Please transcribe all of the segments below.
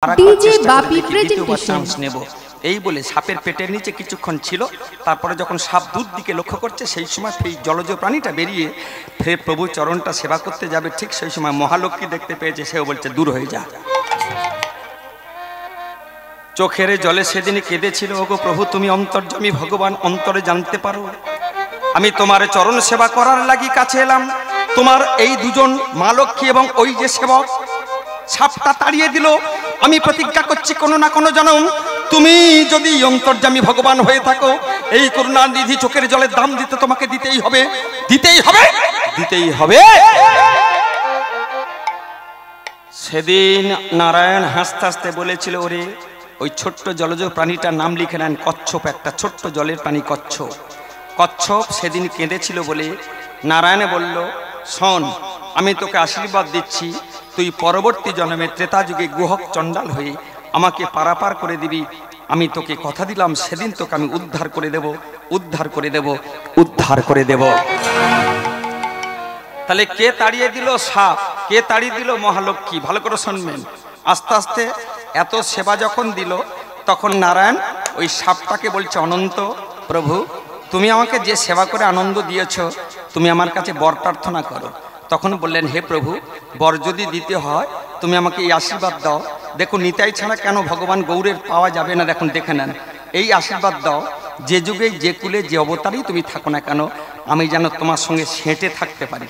DJ বাপি presentation নেব এই বলে সাপের পেটের নিচে কিছুক্ষণ ছিল। তারপরে যখন সাপ দূর দিকে লক্ষ্য করছে সেই সময় সেই জলজ প্রাণীটা বেরিয়ে ফের প্রভু চরণটা সেবা করতে যাবে, ঠিক সেই সময় মহালক্ষ্মী দেখতে পেয়েছে। সেও বলছে দূর হয়ে যা। চোখের জলে সেদিন কেঁদেছিল, ওগো প্রভু তুমি অন্তর্যামী ভগবান, অন্তরে জানতে পারো আমি তোমার চরণ সেবা করার লাগি কাছে এলাম। তোমার এই দুজন মা লক্ষ্মী এবং ওই যে সেবক সাপটা তাড়িয়ে দিল। আমি প্রতিজ্ঞা করছি কোনো না কোনো জনম তুমি যদি অন্তর্যামী ভগবান হয়ে থাকো, এই করুণানিধি চোখের জলের দাম দিতে তোমাকে দিতেই হবে, দিতেই হবে, দিতেই হবে। সেদিন নারায়ণ হাসতে হাসতে বলেছিল, ওরে ওই ছোট্ট জলজ প্রাণীটার নাম লিখে নেন কচ্ছপ, একটা ছোট্ট জলের প্রাণী কচ্ছপ। কচ্ছপ সেদিন কেঁদেছিল বলে নারায়ণে বলল, শোন আমি তোকে আশীর্বাদ দিচ্ছি, তুই পরবর্তী জন্মে ত্রেতা যুগে গুহক চণ্ডাল হয়ে আমাকে পারাপার করে দিবি। আমি তোকে কথা দিলাম সেদিন তোকে আমি উদ্ধার করে দেব, উদ্ধার করে দেব, উদ্ধার করে দেব। তাহলে কে তাড়িয়ে দিল? সাপ। কে তাড়িয়ে দিল? মহালক্ষ্মী। ভালো করে শুনবেন। আস্তে আস্তে এত সেবা যখন দিল তখন নারায়ণ ওই সাপটাকে বলছে, অনন্ত প্রভু তুমি আমাকে যে সেবা করে আনন্দ দিয়েছ, তুমি আমার কাছে বর প্রার্থনা করো। তখন বললেন, হে প্রভু বর যদি দিতে হয় তুমি আমাকে এই আশীর্বাদ দাও। দেখুন নিতাই ছাড়া কেন ভগবান গৌরের পাওয়া যাবে না, দেখুন দেখে নেন। এই আশীর্বাদ দাও, যে যুগে যে কুলে যে অবতারেই তুমি থাকো না কেন, আমি যেন তোমার সঙ্গে সেঁটে থাকতে পারি,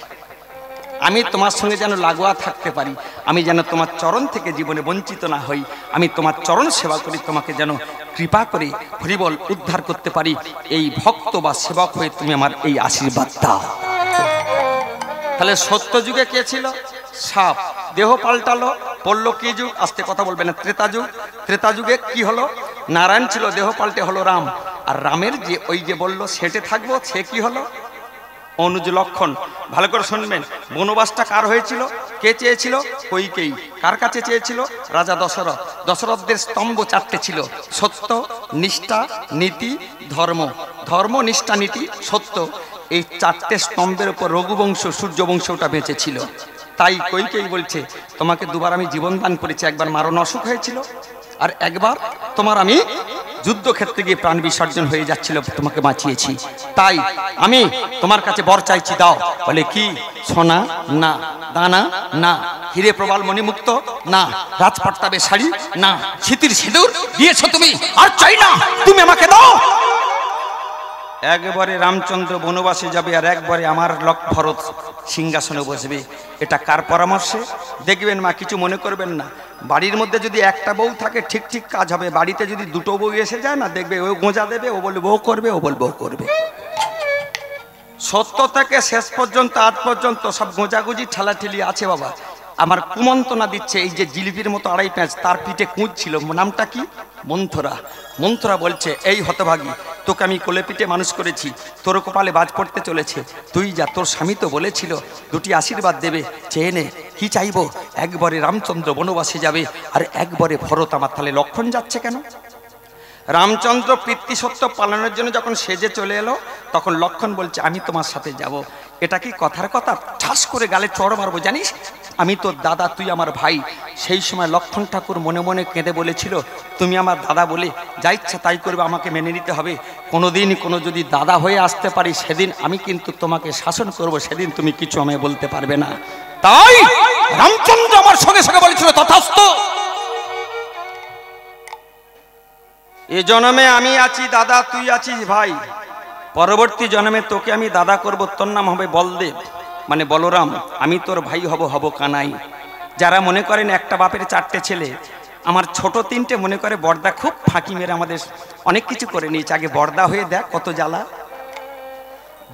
আমি তোমার সঙ্গে যেন লাগোয়া থাকতে পারি, আমি যেন তোমার চরণ থেকে জীবনে বঞ্চিত না হই, আমি তোমার চরণ সেবা করি, তোমাকে যেন কৃপা করে হরিবল উদ্ধার করতে পারি। এই ভক্ত বা সেবক হয়ে তুমি আমার এই আশীর্বাদ দাও। তাহলে সত্য যুগে কে ছিল? সাপ। দেহ পাল্টালো, পড়লো কি যুগ? আস্তে কথা বলবে না। ত্রেতা যুগ। ত্রেতা যুগে কি হলো? নারায়ণ ছিল, দেহ পাল্টে হলো রাম। আর রামের যে ওই যে বললো সেটে থাকবো, সে কি হলো? অনুজ লক্ষণ। ভালো করে শুনবেন। বনবাসটা কার হয়েছিল? কে চেয়েছিল? কইকেয়ী। কার কাছে চেয়েছিল? রাজা দশরথ। দশরথদের স্তম্ভ চারটে ছিল, সত্য, নিষ্ঠা, নীতি, ধর্ম। ধর্ম, নিষ্ঠা, নীতি, সত্য। এই চারটে স্তম্ভের উপর রঘুবংশ সূর্যবংশটা বেঁচেছিল। তাই কইকেয়ী বলছে, তোমাকে দুবার আমি জীবন দান করেছি, একবার মারণ অসুখ হয়েছিল আর একবার তোমার আমি যুদ্ধক্ষেত্রে গিয়ে প্রাণ বিসর্জন হয়ে যাচ্ছিল, তোমাকে বাঁচিয়েছি। তাই আমি তোমার কাছে বর চাইছি, দাও। বলে কি? সোনা না, দানা না, হিরে প্রবাল মণিমুক্ত না, রাজপট্টাবে শাড়ি না, শীতির সিঁদুর দিয়েছো তুমি, আর চাই না, তুমি আমাকে দাও। একবারে রামচন্দ্র বনবাসে যাবে আর একবারে আমার ভরত সিংহাসনে বসবে। এটা কার পরামর্শে? দেখবেন মা, কিছু মনে করবেন না, বাড়ির মধ্যে যদি একটা বউ থাকে ঠিক ঠিক কাজ হবে। বাড়িতে যদি দুটো বউ এসে যায় না, দেখবে ও গোঁজা দেবে, ও বলবে বউ করবে, ও বলবে ও করবে। সত্য থেকে শেষ পর্যন্ত আজ পর্যন্ত সব গোঁজাগুজি ঠেলাঠেলি আছে বাবা। আমার কুমন্ত্রণা দিচ্ছে, এই যে জিলিপির মতো আড়াই প্যাঁচ, তার পিঠে কুঁচ ছিল, নামটা কি? মন্থরা। মন্থরা বলছে, এই হতভাগী, তোকে আমি কোলে পিঠে মানুষ করেছি, তোর কপালে বাজ পড়তে চলেছে, তুই যা, তোর স্বামী তো বলেছিল দুটি আশীর্বাদ দেবে, চেয়ে নে। কি চাইবো? একবারে রামচন্দ্র বনবাসে যাবে আর একবারে ভরত আমার। তাহলে লক্ষণ যাচ্ছে কেন? রামচন্দ্র পিতৃসত্য পালনের জন্য যখন সেজে চলে এলো, তখন লক্ষণ বলছে, আমি তোমার সাথে যাব। এটা কি কথার কথা? ঠাস করে গালে চড় মারবো, জানিস আমি তোর দাদা, তুই আমার ভাই। সেই সময় লক্ষণ ঠাকুর মনে মনে কেঁদে বলেছিল, তুমি আমার দাদা বলে যা ইচ্ছা তাই করবে, আমাকে মেনে নিতে হবে। কোনোদিন কোনো যদি দাদা হয়ে আসতে পারি, সেদিন আমি কিন্তু তোমাকে শাসন করব, সেদিন তুমি কিছু আমায় বলতে পারবে না। তাই রামচন্দ্র আমার সঙ্গে সঙ্গে বলেছিল, তথাস্তু। এ জন্মে আমি আছি দাদা, তুই আছিস ভাই, পরবর্তী জন্মে তোকে আমি দাদা করব, তোর নাম হবে বলদেব মানে বলরাম, আমি তোর ভাই হব কানাই। যারা মনে করেন একটা বাপের চারটে ছেলে, আমার ছোট তিনটে মনে করে বর্দা খুব ফাঁকি মেরে আমাদের অনেক কিছু করে নিয়েছে। আগে বর্দা হয়ে দেখ কত জ্বালা,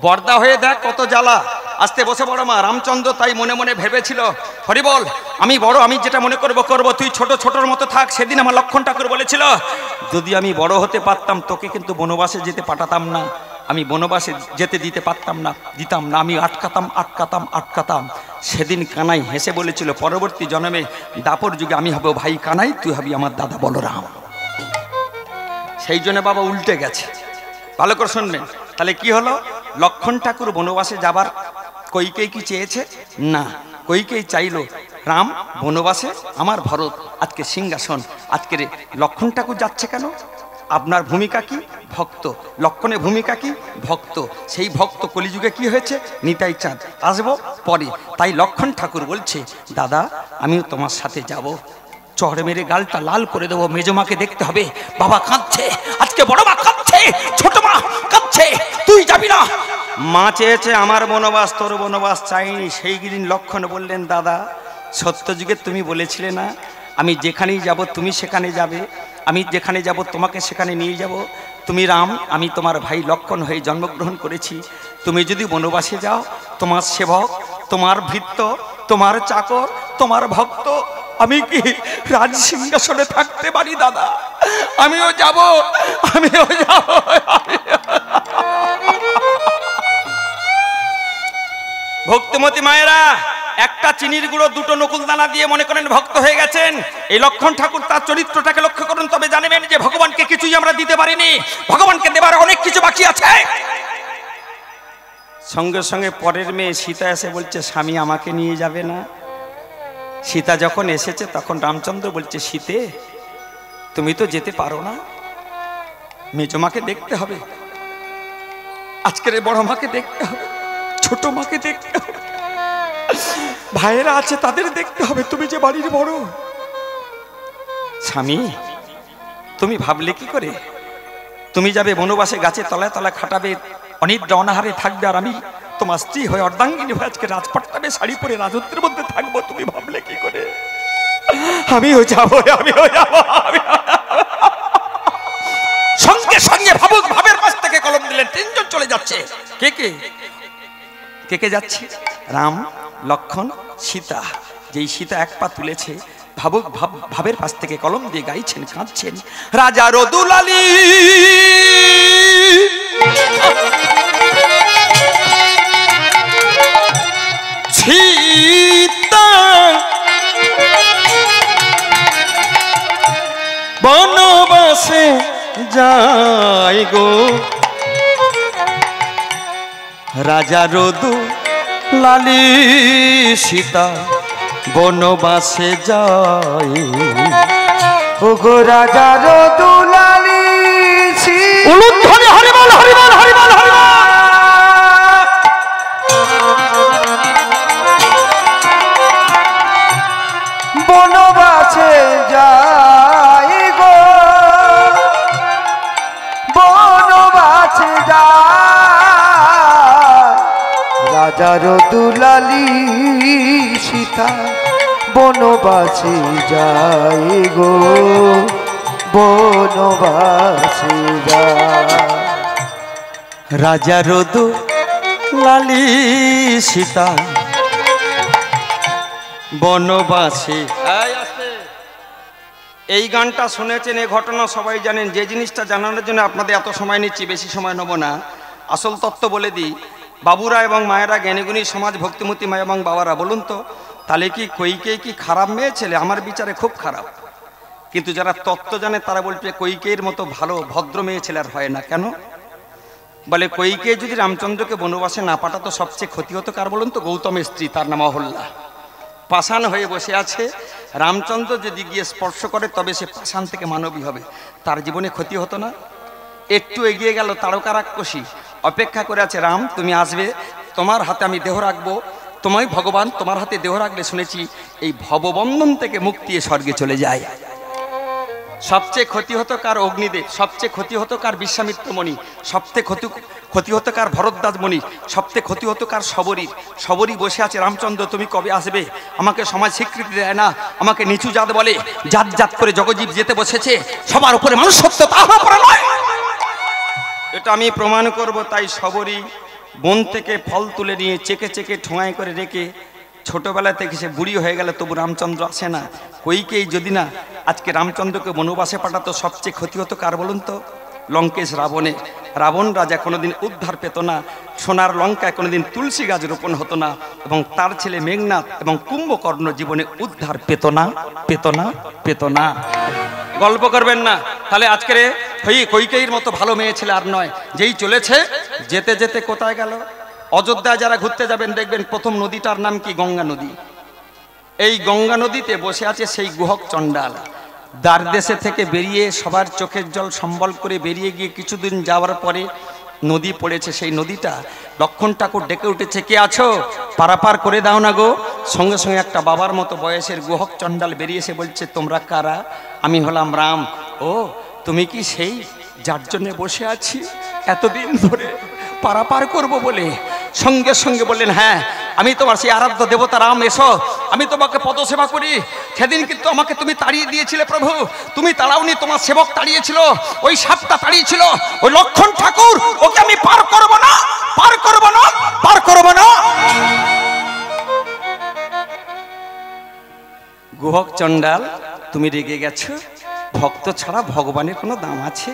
বর্দা হয়ে দেখ কত জ্বালা। আস্তে বসে বড় মা রামচন্দ্র তাই মনে মনে ভেবেছিল, হরিবল আমি বড়, আমি যেটা মনে করব, তুই ছোট ছোটর মতো থাক। সেদিন আমার লক্ষণ ঠাকুর বলেছিল, যদি আমি বড় হতে পারতাম তোকে কিন্তু বনবাসে যেতে পাঠাতাম না, আমি বনবাসে যেতে দিতে পারতাম না, দিতাম না, আমি আটকাতাম। সেদিন কানাই হেসে বলেছিল, পরবর্তী জন্মে দাপর যুগে আমি হব ভাই কানাই, তুই হবি আমার দাদা বলরাম। সেই জন্য বাবা উল্টে গেছে। ভালো করে শুনবেন। তাহলে কি হলো? লক্ষণ ঠাকুর বনবাসে যাবার কইকেই কি চেয়েছে? না, কইকেই চাইলো রাম বনবাসে, আমার ভরত আজকে সিংহাসন। আজকের লক্ষণ ঠাকুর যাচ্ছে কেন? আপনার ভূমিকা কি? ভক্ত। লক্ষণের ভূমিকা কি? ভক্ত। সেই ভক্ত কলিযুগে কি হয়েছে? নিতাই চাঁদ। আসবো পরে। তাই লক্ষণ ঠাকুর বলছে, দাদা আমিও তোমার সাথে যাব। চড় মেরে গালটা লাল করে দেবো। মেজমাকে দেখতে হবে, বাবা কাঁদছে, আজকে বড় মা কাঁদছে, ছোট মা কাঁদছে, তুই যাবি না। মা চেয়েছে আমার বনবাস, তোর বনবাস চাইনি। সেই দিন লক্ষণ বললেন, দাদা সত্যযুগে তুমি বলেছিলে না আমি যেখানেই যাব তুমি সেখানে যাবে, আমি যেখানে যাব তোমাকে সেখানে নিয়ে যাব। তুমি রাম, আমি তোমার ভাই লক্ষণ হয়ে জন্মগ্রহণ করেছি। তুমি যদি বনবাসে যাও, তোমার সেবক, তোমার ভৃত্য, তোমার চাকর, তোমার ভক্ত, আমি কি রাজ সিংহাসনে থাকতে পারি? দাদা আমিও যাব, আমিও যাব। ভক্তিমতী মায়েরা, একটা চিনির গুঁড়ো দুটো নকুল দানা দিয়ে মনে করেন ভক্ত হয়ে গেছেন। এই লক্ষণ ঠাকুর তার চরিত্রটাকে লক্ষ্য করুন, তবে জানবেন যে ভগবানকে কিছুই আমরা দিতে পারিনি, ভগবানকে দেবার অনেক কিছু বাকি আছে। সঙ্গে সঙ্গে পরের মেয়ে সীতা এসে বলছে, স্বামী আমাকে নিয়ে যাবে না? সীতা যখন এসেছে তখন রামচন্দ্র বলছে, সীতে তুমি তো যেতে পারো না, মেজমাকে দেখতে হবে, আজকের বড় মাকে দেখতে হবে, ছোট মাকে দেখতে হবে, ভাইয়েরা আছে তাদের দেখতে হবে, তুমি যে বাড়ির বড়। স্বামী তুমি ভাবলে কি করে? তুমি যাবে বনবাসে, গাছে তলায় তলায় খাটাবে, অনিদ্রা অনাহারে থাকবে, আর আমি তোমার স্ত্রী হয়ে অর্ধাঙ্গিনী হয়ে আজকে রাজপাট্টাবে শাড়ি পরে রাজত্বের মধ্যে থাকবো, তুমি ভাবলে কি করে? আমিও যাবো, আমিও যাবো। সঙ্গে সঙ্গে ভাবুক ভাবের পাশ থেকে কলম দিলেন, তিনজন চলে যাচ্ছে। কে কে কে কে যাচ্ছে? রাম, লক্ষণ, সীতা। যেই সীতা এক পা তুলেছে, ভাবুক ভাবের পাশ থেকে কলম দিয়ে গাইছেন, কাঁদছেন, রাজা রদুলালী সীতা বনবাসে যাই গো, রাজা রদুলালী সীতা বনবাসে যাই। ও গো রাজা রদুলালী উলুধ্বনি হরিবল হরিবল হরিবল হরিবল। বনবাসে যাই গো, বনবাসে যাই, রাজা রদুলালী সীতা বনবাসে যাই গো, বনবাসে যাই। রাজা রদুলালী সীতা বনবাসে। এই গানটা শুনেছেন, এই ঘটনা সবাই জানেন। যে জিনিসটা জানানোর জন্য আপনাদের এত সময় নিচ্ছি, বেশি সময় নেব না। আসল তত্ত্ব বলে দিই, বাবুরা এবং মায়েরা, জ্ঞানীগুণী সমাজ, ভক্তিমতী মা এবং বাবারা, বলুন তো তাহলে কি কৈকেয়ী কি খারাপ মেয়ে ছেলে? আমার বিচারে খুব খারাপ। কিন্তু যারা তত্ত্ব জানে তারা বলছে কৈকেয়ীর মতো ভালো ভদ্র মেয়ে ছেলে আর হয় না। কেন? বলে কৈকেয়ী যদি রামচন্দ্রকে বনবাসে না পাঠাতো, সবচেয়ে ক্ষতি হতো কার বলুন তো? গৌতমের স্ত্রী, তার নাম অহল্যা। পাষাণ হয়ে বসে আছে, রামচন্দ্র যদি গিয়ে স্পর্শ করে তবে সে পাষাণ থেকে মানবী হবে, তার জীবনে ক্ষতি হতো না? একটু এগিয়ে গেল, তারকা রাক্ষসী অপেক্ষা করে আছে, রাম তুমি আসবে, তোমার হাতে আমি দেহ রাখবো, তোমায় ভগবান তোমার হাতে দেহ রাখলে শুনেছি এই ভববন্ধন থেকে মুক্তি স্বর্গে চলে যায়। সবচেয়ে ক্ষতি হতো কার? অগ্নিদেব। সবচেয়ে ক্ষতি হতো কার? বিশ্বামিত্র মণি। সবচেয়ে ক্ষতি হতো কার? ভরদ্বাজ মণি। সবচেয়ে ক্ষতি হতো কার? শবরী। শবরী বসে আছে, রামচন্দ্র তুমি কবে আসবে? আমাকে সমাজ স্বীকৃতি দেয় না, আমাকে নিচু জাত বলে, জাত জাত করে জগজীব যেতে বসেছে, সবার উপরে মানুষ সত্য, তার উপরে নয়। এটা আমি প্রমাণ করব। তাই শবরী বন থেকে ফল তুলে নিয়ে চেকে চেকে ঠোঁয়াই করে রেখে, ছোটবেলা থেকে সে বুড়ি হয়ে গেল তবু রামচন্দ্র আসে না। কৈকেয়ী যদি না আজকে রামচন্দ্রকে বনবাসে পাঠাতো, সবচেয়ে ক্ষতি হতো কার বলুন তো? লঙ্কেশ, রাবণের। রাবণ রাজা কোনোদিন উদ্ধার পেত না, সোনার লঙ্কায় কোনোদিন তুলসী গাছ রোপণ হতো না, এবং তার ছেলে মেঘনাদ এবং কুম্ভকর্ণ জীবনে উদ্ধার পেত না, পেত না, পেত না। গল্প করবেন না। তাহলে আজকের কৈকেয়ীর মতো ভালো মেয়ে ছেলে আর নয়। যেই চলেছে, যেতে যেতে কোথায় গেল? অযোধ্যায় যারা ঘুরতে যাবেন দেখবেন প্রথম নদীটার নাম কি? গঙ্গা নদী। এই গঙ্গা নদীতে বসে আছে সেই গুহক চণ্ডাল। দ্বার দেশে থেকে বেরিয়ে সবার চোখের জল সম্বল করে বেরিয়ে গিয়ে কিছুদিন যাওয়ার পরে নদী পড়েছে। সেই নদীটা লক্ষণ ঠাকুর ডেকে উঠেছে, কে আছো, পারাপার করে দাও না গো। সঙ্গে সঙ্গে একটা বাবার মতো বয়সের গুহক চণ্ডাল বেরিয়ে এসে বলছে, তোমরা কারা? আমি হলাম রাম। ও তুমি কি সেই যার জন্য বসে আছি এতদিন ধরে পারাপার করব বলে? সঙ্গে সঙ্গে বললেন, হ্যাঁ আমি তোমার সেই আরাধ্য দেবতা রাম, এসো আমি তোমাকে পদসেবা করি। সেদিন কিন্তু আমাকে তুমি তাড়িয়ে দিয়েছিলে প্রভু, তুমি তাড়াওনি, তোমার সেবক তাড়িয়েছিল, ওই সাপটা তাড়িয়েছিল, ওই লক্ষণ ঠাকুর, ওকে আমি পার করব না, পার করব না, পার করব না। গুহক চণ্ডাল তুমি রেগে গেছো? ভক্ত ছাড়া ভগবানের কোনো দাম আছে?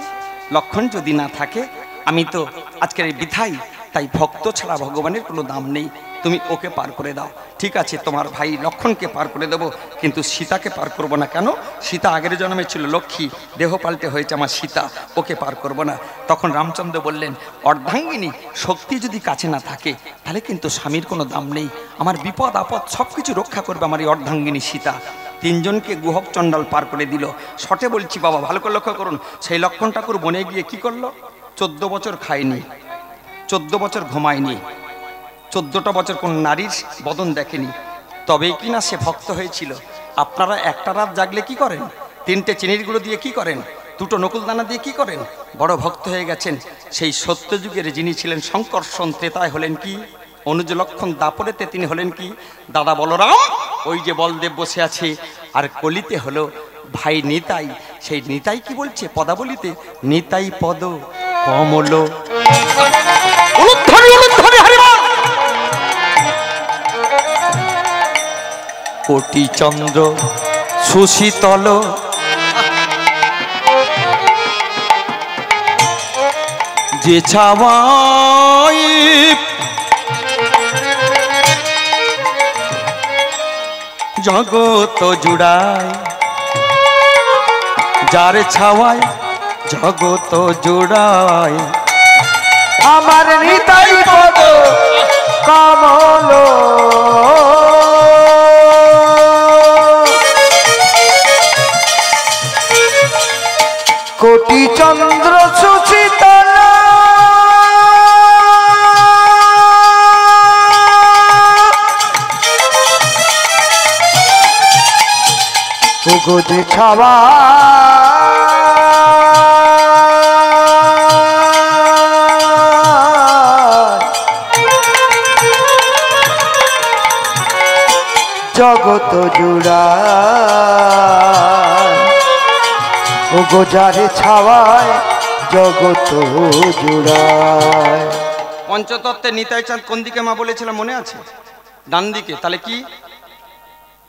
লক্ষণ যদি না থাকে, আমি তো আজকের এই বিধাই, তাই ভক্ত ছাড়া ভগবানের কোনো দাম নেই, তুমি ওকে পার করে দাও। ঠিক আছে, তোমার ভাই লক্ষণকে পার করে দেবো, কিন্তু সীতাকে পার করব না। কেন? সীতা আগের জন্মে ছিল লক্ষ্মী, দেহ পাল্টে হয়েছে আমার সীতা, ওকে পার করব না। তখন রামচন্দ্র বললেন, অর্ধাঙ্গিনী শক্তি যদি কাছে না থাকে তাহলে কিন্তু স্বামীর কোনো দাম নেই, আমার বিপদ আপদ সব কিছু রক্ষা করবে আমার এই অর্ধাঙ্গিনী সীতা। তিনজনকে গুহক চণ্ডাল পার করে দিল। শটে বলছি বাবা, ভালো করে লক্ষ্য করুন, সেই লক্ষণ ঠাকুর বনে গিয়ে কি করলো? 14 বছর খায়নি, 14 বছর ঘুমায়নি, 14টা বছর কোন নারীর বদন দেখেনি, তবেই কি না সে ভক্ত হয়েছিল। আপনারা একটা রাত জাগলে কি করেন? 3টে চিনির গুঁড়ো দিয়ে কি করেন? 2টো নকুলদানা দিয়ে কি করেন? বড় ভক্ত হয়ে গেছেন। সেই সত্যযুগের যিনি ছিলেন শঙ্কর্ষণ, ত্রেতায় হলেন কি? অনুজ লক্ষণ, দাপরেতে তিনি হলেন কি? দাদা বলরাম, ওই যে বলদেব বসে আছে, আর কলিতে হলো ভাই নিতাই। সেই নিতাই কি বলছে পদাবলিতে? নিতাই পদ কমল কোটি চন্দ্র সুশীতল, যে ছাওয়াই জগত জুড়ায়, যার ছাওয়ায় জগত জুড়ায়, আমার নিতাই পদ কমল, কোটি চন্দ্র সুশীতল, যে ছাওয়া জগত জুড়ায়, ও গোজারে ছাওয়ায় জগত জুড়ায়। পঞ্চতত্ত্বে নিতাই চাঁদ কোন দিকে মা বলেছিলাম মনে আছে? ডান দিকে। তাহলে কি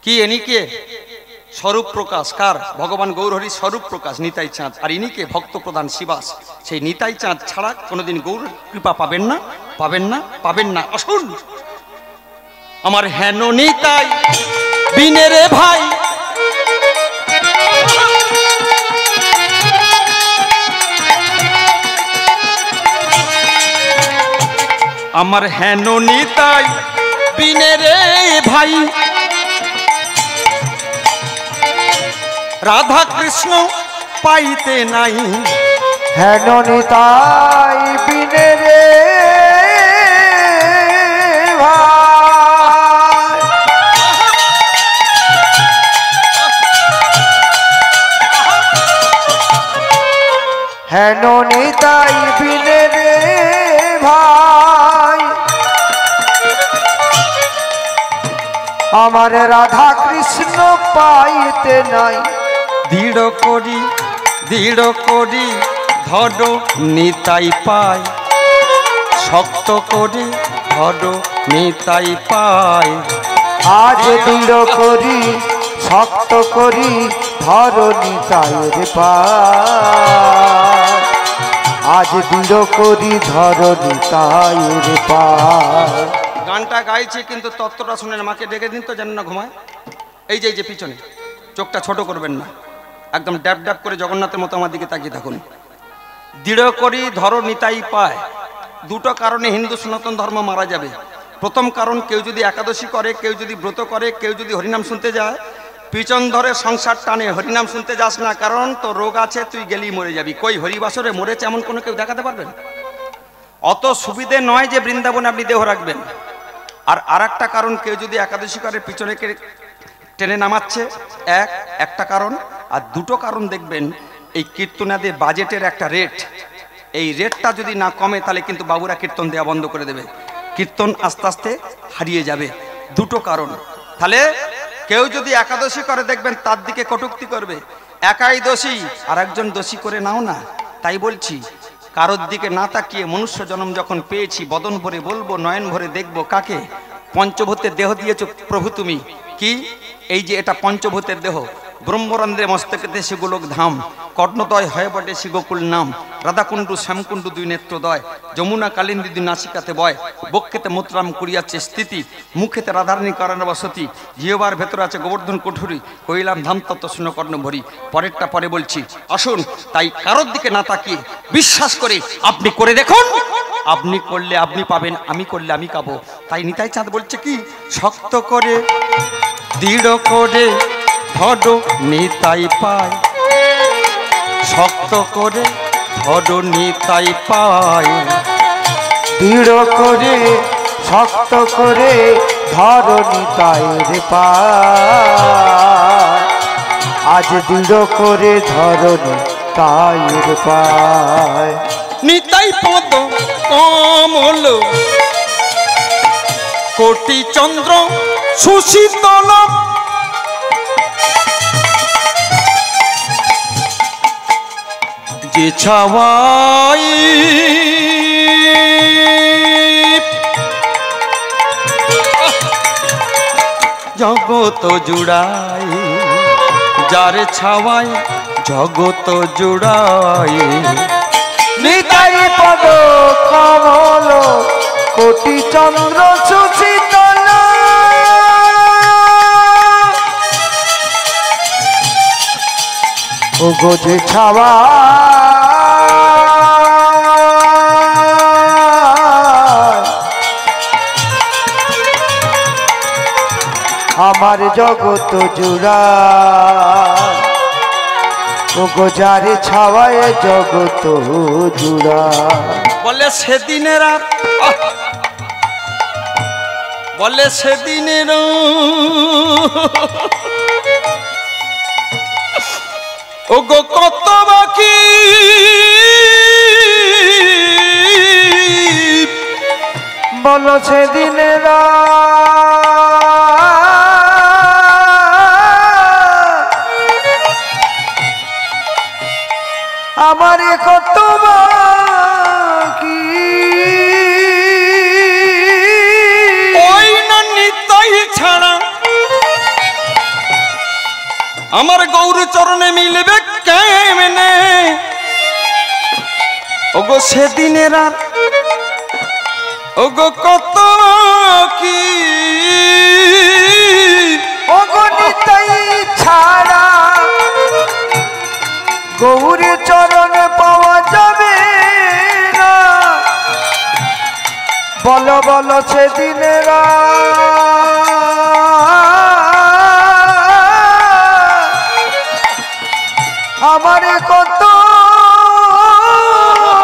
কি এনিকে স্বরূপ প্রকাশ কার? ভগবান গৌরহরির স্বরূপ প্রকাশ নিতাই চাঁদ। আর ইনিকে ভক্ত প্রধান শিবাস। সেই নিতাই চাঁদ ছাড়া কোনোদিন গৌর কৃপা পাবেন না, পাবেন না, পাবেন না। আসুন আমার হেন নিতাই বিনে রে ভাই, আমার হেন নিতাই বিনে রে ভাই, রাধা কৃষ্ণ পাইতে নাই, হেন নিতাই বিনে রে ভাই, হেন নিতাই বিনে রে ভাই, আমার রাধা কৃষ্ণ পাইতে নাই। দৃঢ় করি ধরো নিতাই পায়, শক্ত করে ধরো নিতাই পায়, আজ দৃঢ় করি শক্ত করি ধরো নিতাইয়ের পায়, আজ দৃঢ় করি ধরো নিতাইয়ের পায়। গানটা গাইছে কিন্তু তত্ত্বটা শুনেন, মাকে ডেকে দিন তো, জানেন না ঘুমায়। এই যে পিছনে, চোখটা ছোট করবেন না, একদম ড্যাব ড্যাব করে জগন্নাথের মতো আমার দিকে তাকিয়ে থাকুন। দৃঢ় করি ধরো নিতাই পায়, দুটো কারণে হিন্দু সনাতন ধর্ম মারা যাবে। প্রথম কারণ, কেউ যদি একাদশী করে, কেউ যদি ব্রত করে, কেউ যদি হরিনাম শুনতে যায়, পিছন ধরে সংসার টানে, হরিনাম শুনতে যাস না, কারণ তো রোগ আছে, তুই গেলেই মরে যাবি। কই হরিবাসরে মরেছে এমন কোনো কেউ দেখাতে পারবেন? অত সুবিধে নয় যে বৃন্দাবনে আপনি দেহ রাখবেন। আর একটা কারণ, কেউ যদি একাদশী করে পিছনে টেনে নামাচ্ছে, একটা কারণ। আর দুটো কারণ দেখবেন, এই কীর্তনাদের বাজেটের একটা রেট, এই রেটটা যদি না কমে তাহলে কিন্তু বাবুরা কীর্তন দেওয়া বন্ধ করে দেবে, কীর্তন আস্তে আস্তে হারিয়ে যাবে। দুটো কারণ। তাহলে কেউ যদি একাদশী করে দেখবেন তার দিকে কটূক্তি করবে, একাই দোষী, আর একজন দোষী করে নাও না। তাই বলছি, কারোর দিকে না তাকিয়ে মনুষ্য জন্ম যখন পেয়েছি, বদন ভরে বলবো, নয়ন ভরে দেখবো কাকে? পঞ্চভূতের দেহ দিয়েছ প্রভু তুমি। কি এই যে এটা পঞ্চভূতের দেহ, ব্রহ্মরন্ধ্রে মস্তকেতে শিগোলোক ধাম, কর্ণদয় হয় বটে শিগোকুল নাম, রাধাকুণ্ডু শ্যামকুণ্ডু দুই নেত্রদয়, যমুনা কালিন্দী দুই নাসিকাতে বয়, বক্ষেতে মুত্রাম করিয়াছে স্থিতি, মুখেতে রাধারণী কারণ বসতি, জিহবার ভেতর আছে গোবর্ধন কুঠুরি, কইলাম ধাম তত্ত্ব শূন্য কর্ণ ভরি। পরেরটা পরে বলছি, আসুন। তাই কারোর দিকে না তাকিয়ে বিশ্বাস করে আপনি করে দেখুন, আপনি করলে আপনি পাবেন, আমি করলে আমি পাবো। তাই নিতাই চাঁদ বলছে কি, শক্ত করে দৃঢ় করে ধরো নিতাই পায়, শক্ত করে ধরো নিতাই পায়, দৃঢ় করে শক্ত করে ধরো নিতাইয়ের পায়, আজ দৃঢ় করে ধরো নিতাইয়ের পায়। নিতাই পদ কমল কোটি চন্দ্র সুশীতল, যে ছাওয়াই জগত জুড়াই, যার ছাওয়াই জগত জুড়াই। নিতাই পদ কমল কোটি চন্দ্র সুশীতল, ও গো যে ছাওয়া আমার জগত জুড়া, ও গো যার ছাওয়ায় জগত জুড়া। বলে সেদিনের আর বলে সেদিনের ও গো কত বাকি, বলো সেদিনের আমার কত বাকি, ওই না নিতাই ছাড়া আমার গৌর চরণে মিলবে কেমনে? ওগো সেদিনের আর ওগো কত কি, ওগো নিতাই ছাড়া গৌর চরণ পাওয়া যাবে না, বলো বলো সেদিনের আমার কত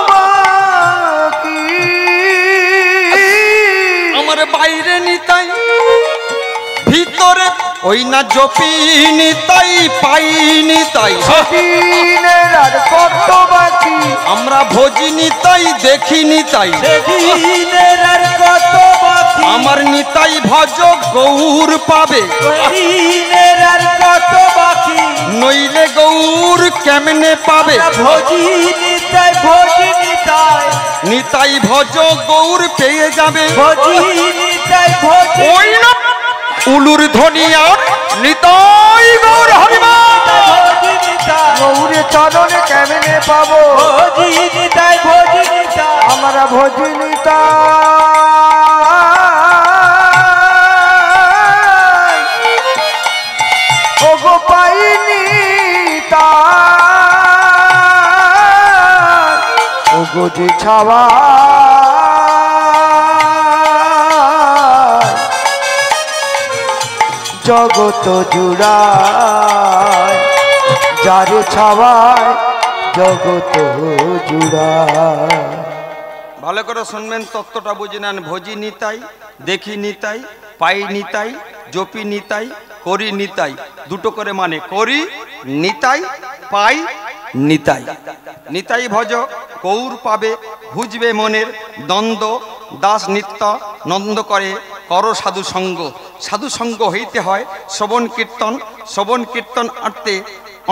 বাকি, আমার বাইরে নিতাই ভিতরে ওই না জপি নিতাই পাই নিতাই, সেদিনের আর কত বাকি, আমরা ভোজি নিতাই দেখি নিতাই, সেদিনের আর কত বাকি, আমার নিতাই ভজ গৌর পাবে, সেদিনের আর কত বাকি, নইলে গৌর কেমনে পাবে? ভোজি নিতাই ভোজি নিতাই, নিতাই ভজ গৌর পেয়ে যাবে, ভোজি নিতাই ভোজি, ওই না উলুর ধ্বনি আর নিতাই গৌর হরিবল, ভোজি নিতাই গৌরে চরণে কেমনে পাবো, ভোজি নিতাই ভোজি নিতাই, আমরা ভোজি নিতাই, ওগো পাইনি তাই, ওগো যে ছাওয়া জগত জুড়ায়, যারে ছাওয়ায় জগত জুড়ায়। ভালো করে শুনবেন, তত্ত্বটা বুঝে নেন। ভোজি নিতাই, দেখি নিতাই, পাই নিতাই, জপি নিতাই, করি নিতাই। দুটো করে মানে, করি নিতাই, পাই নিতাই। নিতাই ভজ গৌর পাবে, বুঝবে মনের দ্বন্দ্ব। দাস নিত্য নন্দ করে, কর সাধু সঙ্গ। সাধু সঙ্গ হইতে হয় শ্রবণ কীর্তন। শ্রবণ কীর্তন আর্তে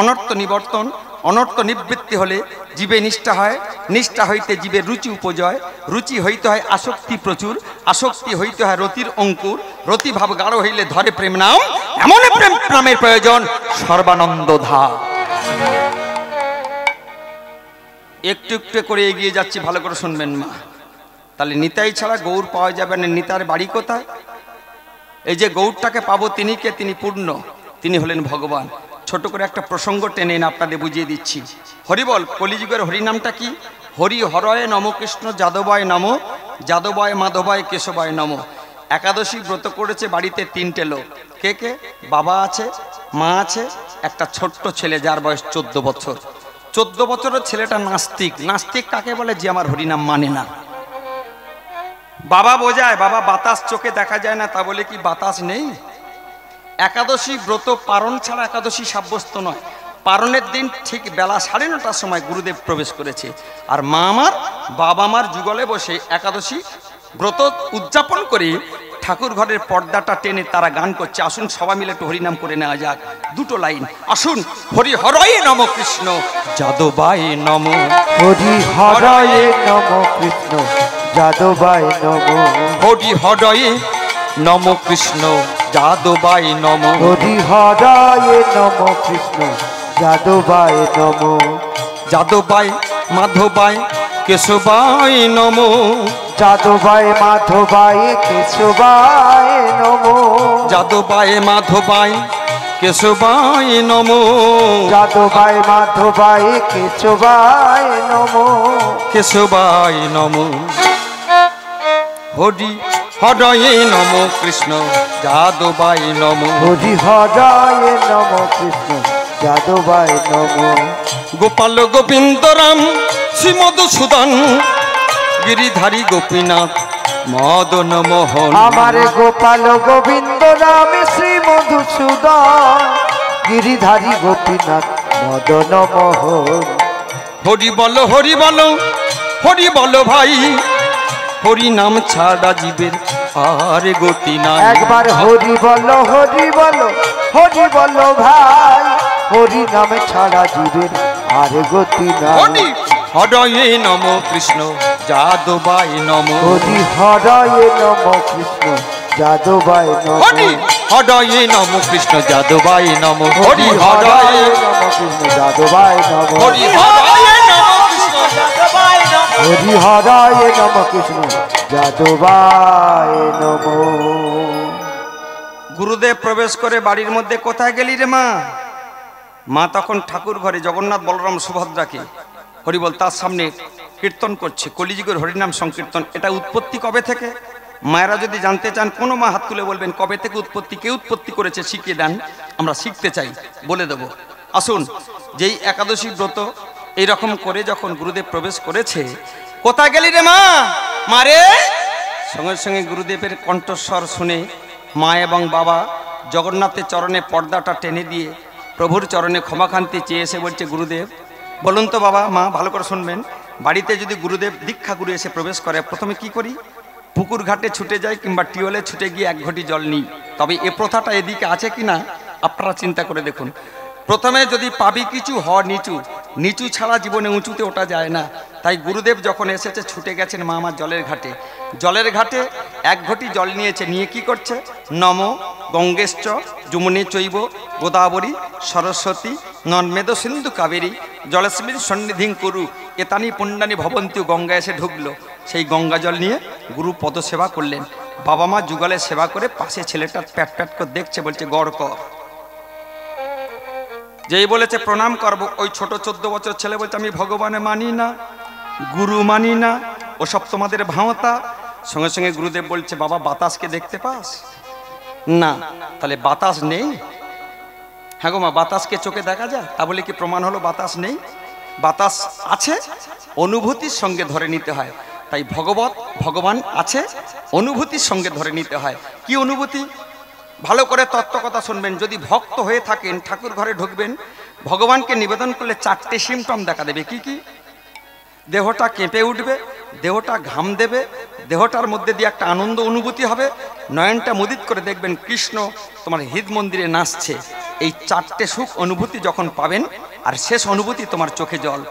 অনর্থ নিবর্তন। অনর্থ নিবৃত্তি হলে জীবে নিষ্ঠা হয়। নিষ্ঠা হইতে জীবের রুচি উপজয়। রুচি হইতে হয় আসক্তি প্রচুর। আসক্তি হইতে হয় রতির অঙ্কুর। রতি ভাব গাঢ় হইলে ধরে প্রেম নাম। এমন প্রেম নামের প্রয়োজন সর্বানন্দ ধা। একটু একটু করে এগিয়ে যাচ্ছি, ভালো করে শুনবেন মা। তাহলে নিতাই ছাড়া গৌর পাওয়া যাবে না। নিতার বাড়ি কোথায়? এই যে গৌরটাকে পাবো, তিনি কে? তিনি পূর্ণ, তিনি হলেন ভগবান। ছোট করে একটা প্রসঙ্গ টেনে আপনাদের বুঝিয়ে দিচ্ছি। হরিবল, কলিযুগের হরিনামটা কি? হরি হরয় নম কৃষ্ণ যাদবায় নম, যাদবায় মাধবায় কেশবায় নম। একাদশী ব্রত করেছে বাড়িতে 3টে লোক। কে কে? বাবা আছে, মা আছে, একটা ছোট্ট ছেলে যার বয়স 14 বছর। 14 বছরের ছেলেটা নাস্তিক। নাস্তিক কাকে বলে? যে আমার হরিনাম মানে না। বাবা বোঝায়, বাবা বাতাস চোখে দেখা যায় না, তা বলে কি বাতাস নেই? একাদশী ব্রত পারণ ছাড়া একাদশী সাব্যস্ত নয়। পারণের দিন ঠিক বেলা 9:30টার সময় গুরুদেব প্রবেশ করেছে। আর মা আমার, বাবা আমার যুগলে বসে একাদশী ব্রত উদযাপন করে ঠাকুর ঘরের পর্দাটা টেনে তারা গান করছে। আসুন সবাই মিলে একটু হরিনাম করে নেওয়া যাক। 2টো লাইন আসুন। হরি হরয়ে নম কৃষ্ণ যাদবায় নম, হরি হরয়ে নম কৃষ্ণ যাদবায় নম, হরি হরয়ে নম কৃষ্ণ যাদবায় নম, হরি হরয়ে নম কৃষ্ণ যাদবায় নম, যাদবায় মাধবায় কেশবায় নম, যাদবায় মাধবায় কেশবায় নম, যাদবায় মাধবায় কেশবায় নম, যাদবায় মাধবায় কেশবায় নম, কেশবায় নম, হরি হরয়ে নম কৃষ্ণ যাদবায় নম, হরি হরয়ে নম কৃষ্ণ যাদবায় নম, গোপাল গোবিন্দ রাম শ্রী মধুসূদন গিরিধারী গোপীনাথ মদন মোহন, আমার গোপাল গোবিন্দ রাম শ্রী মধুসূদন গিরিধারী গোপীনাথ মদন মোহন, হরি বল হরি বল হরি বল ভাই, হরি নাম ছাড়া জীবের আর গতি নাই। একবার হরি বল হরি বল হরি বল ভাই, হরি নাম ছাড়া জীবের আর গতি নাই। হরি হরয়ে নম কৃষ্ণ যাদবায় নম, হরি হরয়ে নম কৃষ্ণ যাদবায় নম, হরি হরয়ে নম কৃষ্ণ যাদবায় নম, হরি হরয়ে নম কৃষ্ণ যাদবায় নম, হরি হরয়ে নম কৃষ্ণ যাদবায় নম, হরি হরয়ে নম কৃষ্ণ যাদবায় নম। গুরুদেব প্রবেশ করে বাড়ির মধ্যে, কোথায় গেলি রে মা? মা তখন ঠাকুর ঘরে জগন্নাথ বলরাম সুভদ্রাকে হরিবল তার সামনে কীর্তন করছে। কলিযুগের হরিনাম সংকীর্তন। এটা উৎপত্তি কবে থেকে? মায়েরা যদি জানতে চান, কোনো মা হাত তুলে বলবেন কবে থেকে উৎপত্তি, কে উৎপত্তি করেছে শিখিয়ে দেন, আমরা শিখতে চাই, বলে দেব। আসুন, যেই একাদশী ব্রত এইরকম করে যখন গুরুদেব প্রবেশ করেছে, কোথায় গেলি রে মা? মারে সঙ্গে সঙ্গে গুরুদেবের কণ্ঠস্বর শুনে মা এবং বাবা জগন্নাথের চরণে পর্দাটা টেনে দিয়ে প্রভুর চরণে ক্ষমাকান্তি চেয়ে এসে বলছে, গুরুদেব বলুন তো বাবা। মা ভালো করে শুনবেন, বাড়িতে যদি গুরুদেব দীক্ষা গুরু এসে প্রবেশ করে, প্রথমে কি করি? পুকুর ঘাটে ছুটে যাই কিংবা টিউবওয়েলে ছুটে গিয়ে 1 ঘটি জল নিই। তবে এ প্রথাটা এদিকে আছে কি না আপনারা চিন্তা করে দেখুন। প্রথমে যদি পাবি কিছু হ নিচু, নিচু ছাড়া জীবনে উঁচুতে ওঠা যায় না। তাই গুরুদেব যখন এসেছে ছুটে গেছেন মা আমার জলের ঘাটে। জলের ঘাটে 1 ঘটি জল নিয়েছে, নিয়ে কি করছে? নম গঙ্গেশ্চ যমুনে চৈব গোদাবরী সরস্বতী নর্মেদ সিন্ধু কাবেরী জলস্মিন সন্নিধিং করু এতানি পুণ্যানি ভবন্তি। গঙ্গা এসে ঢুকলো, সেই গঙ্গা জল নিয়ে গুরু পদসেবা করলেন। বাবা মা যুগলে সেবা করে পাশে ছেলেটা প্যাট প্যাট করে দেখছে, বলছে গড় কর। যেই বলেছে প্রণাম করব, ওই ছোট 14 বছর ছেলে বলছে আমি ভগবানে মানি না, গুরু মানি না, ওসব তোমাদের ভাঁওতা। সঙ্গে সঙ্গে গুরুদেব বলছে, বাবা বাতাসকে দেখতে পাস? না, তাহলে বাতাস নেই? হ্যাঁ গো মা, বাতাসকে চোখে দেখা যায়? তা বলে কি প্রমাণ হলো বাতাস নেই? বাতাস আছে, অনুভূতির সঙ্গে ধরে নিতে হয়। তাই ভগবান আছে, অনুভূতির সঙ্গে ধরে নিতে হয়। কি অনুভূতি? ভালো করে তত্ত্ব কথা শুনবেন। যদি ভক্ত হয়ে থাকেন, ঠাকুর ঘরে ঢুকবেন, ভগবানকে নিবেদন করলে 4টে সিমটম দেখা দেবে। কি কি? দেহটা কেঁপে উঠবে, দেহটা ঘাম দেবে, দেহটার মধ্যে দিয়ে একটা আনন্দ অনুভূতি হবে, নয়নটা মুদিত করে দেখবেন কৃষ্ণ তোমার হৃদ মন্দিরে নাচছে। এই 4টে সুখ অনুভূতি যখন পাবেন, আর শেষ অনুভূতি তোমার চোখে জল।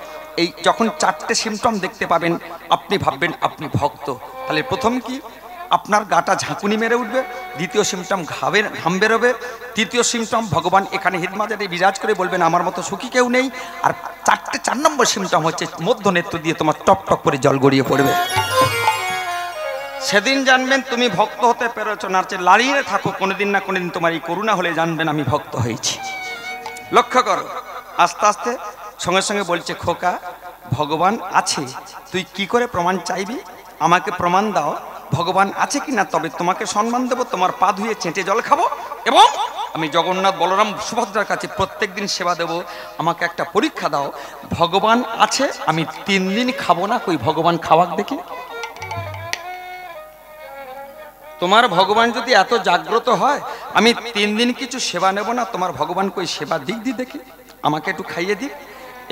এই যখন 4টে সিমটম দেখতে পাবেন, আপনি ভাববেন আপনি ভক্ত। তাহলে প্রথম কি? আপনার গাটা ঝাঁকুনি মেরে উঠবে। দ্বিতীয় সিমটম ঘাম বেরোবে। তৃতীয় সিমটম ভগবান এখানে হৃদমাজারে বিরাজ করে বলবেন আমার মতো সুখী কেউ নেই। আর 4 নম্বর সিমটম হচ্ছে মধ্য নেত্র দিয়ে তোমার টপ টপ করে জল গড়িয়ে পড়বে। সেদিন জানবেন তুমি ভক্ত হতে পেরেছ। না লাড়িয়ে থাকো, কোনোদিন না কোনোদিন তোমার এই করুণা হলে জানবেন আমি ভক্ত হয়েছি। লক্ষ্য করো, আস্তে আস্তে সঙ্গে সঙ্গে বলছে খোকা ভগবান আছে, তুই কি করে প্রমাণ চাইবি? আমাকে প্রমাণ দাও ভগবান আছে কিনা, তবে তোমাকে সম্মান দেবো, তোমার পা ধুয়ে চেঁটে জল খাবো, এবং আমি জগন্নাথ বলরাম সুভদ্রার কাছে প্রত্যেক দিন সেবা দেব। আমাকে একটা পরীক্ষা দাও, ভগবান আছে, আমি 3 দিন খাবো না, কই ভগবান খাওয়াক দেখি। তোমার ভগবান যদি এত জাগ্রত হয়, আমি 3 দিন কিছু সেবা নেব না, তোমার ভগবান কই সেবা দিক দি দেখি, আমাকে একটু খাইয়ে দিক।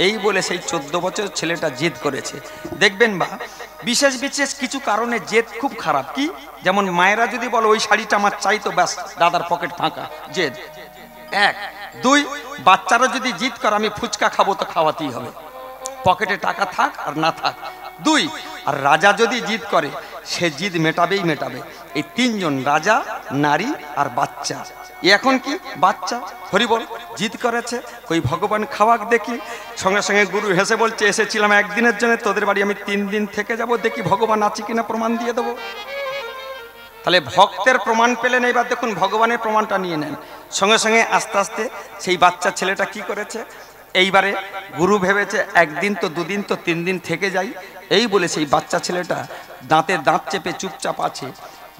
এই বলে সেই 14 বছর ছেলেটা জেদ করেছে। দেখবেন বা বিশেষ বিশেষ কিছু কারণে জেদ খুব খারাপ। কি? যেমন মায়েরা যদি বলো ওই শাড়িটা আমার চাই, তো ব্যাস দাদার পকেট ফাঁকা, জেদ 1। 2, বাচ্চারা যদি জিদ করে আমি ফুচকা খাবো, তো খাওয়াতেই হবে, পকেটে টাকা থাক আর না থাক। 2, আর রাজা যদি জিদ করে, সে জিদ মেটাবেই মেটাবে। এই 3 জন, রাজা, নারী আর বাচ্চা। এখন কি? বাচ্চা হরি বল জিদ করেছে, কই ভগবান খাওয়াক দেখি। সঙ্গে সঙ্গে গুরু হেসে বলছে এসেছিলাম একদিনের জন্য, তোদের বাড়ি আমি 3 দিন থেকে যাব, দেখি ভগবান আছে কিনা প্রমাণ দিয়ে দেবো। তাহলে ভক্তের প্রমাণ পেলেন। এবার দেখুন ভগবানের প্রমাণটা নিয়ে নেন। সঙ্গে সঙ্গে আস্তে আস্তে সেই বাচ্চা ছেলেটা কি করেছে, এইবারে গুরু ভেবেছে 1 দিন তো 2 দিন তো 3 দিন থেকে যাই। এই বলে সেই বাচ্চা ছেলেটা দাঁতে দাঁত চেপে চুপচাপ আছে।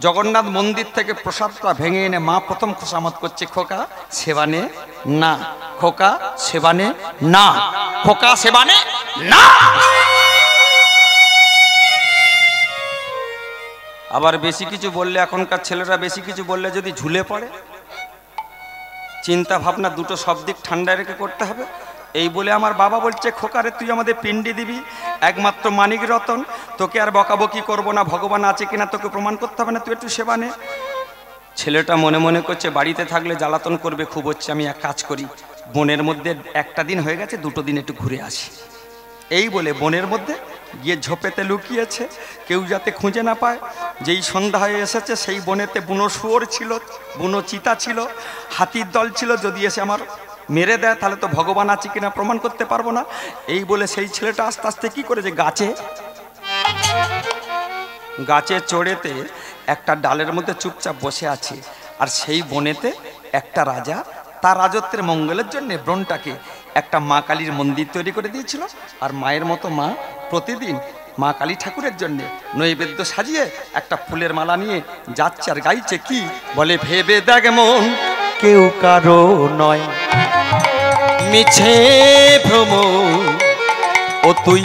জগন্নাথ মন্দির থেকে প্রসাদটা ভেঙে এনে মা প্রথম খোসামত করছে, খোকা সেবানে না, খোকা সেবানে না, খোকা সেবানে না। আবার বেশি কিছু বললে, এখনকার ছেলেরা বেশি কিছু বললে যদি ঝুলে পড়ে, চিন্তা ভাবনা দুটো সব দিক ঠান্ডা রেখে করতে হবে। এই বলে আমার বাবা বলছে খোকারে তুই আমাদের পিণ্ডি দিবি, একমাত্র মানিক রতন, তোকে আর বকাবকি করবো না, ভগবান আছে কিনা তোকে প্রমাণ করতে হবে না, তুই একটু সেবা নে। ছেলেটা মনে মনে করছে বাড়িতে থাকলে জ্বালাতন করবে খুব, হচ্ছে আমি এক কাজ করি, বনের মধ্যে 1টা দিন হয়ে গেছে, 2টো দিন একটু ঘুরে আসি। এই বলে বনের মধ্যে গিয়ে ঝোপেতে লুকিয়েছে, কেউ যাতে খুঁজে না পায়। যেই সন্ধ্যা হয়ে এসেছে, সেই বনেতে বুনো শুয়োর ছিল, বুনো চিতা ছিল, হাতির দল ছিল, যদি এসে আমার মেরে দেয় তাহলে তো ভগবান আছে কিনা প্রমাণ করতে পারবো না। এই বলে সেই ছেলেটা আস্তে আস্তে কি করেছে, গাছে চড়েতে একটা ডালের মধ্যে চুপচাপ বসে আছে। আর সেই বনেতে একটা রাজা তার রাজত্বের মঙ্গলের জন্য ব্রণটাকে একটা মা কালীর মন্দির তৈরি করে দিয়েছিল। আর মায়ের মতো মা প্রতিদিন মা কালী ঠাকুরের জন্য নৈবেদ্য সাজিয়ে একটা ফুলের মালা নিয়ে যাচ্ছে আর গাইছে কি বলে, ভেবে দেখ মন কেউ কারো নয়, মিছে ভ্রম ও তুই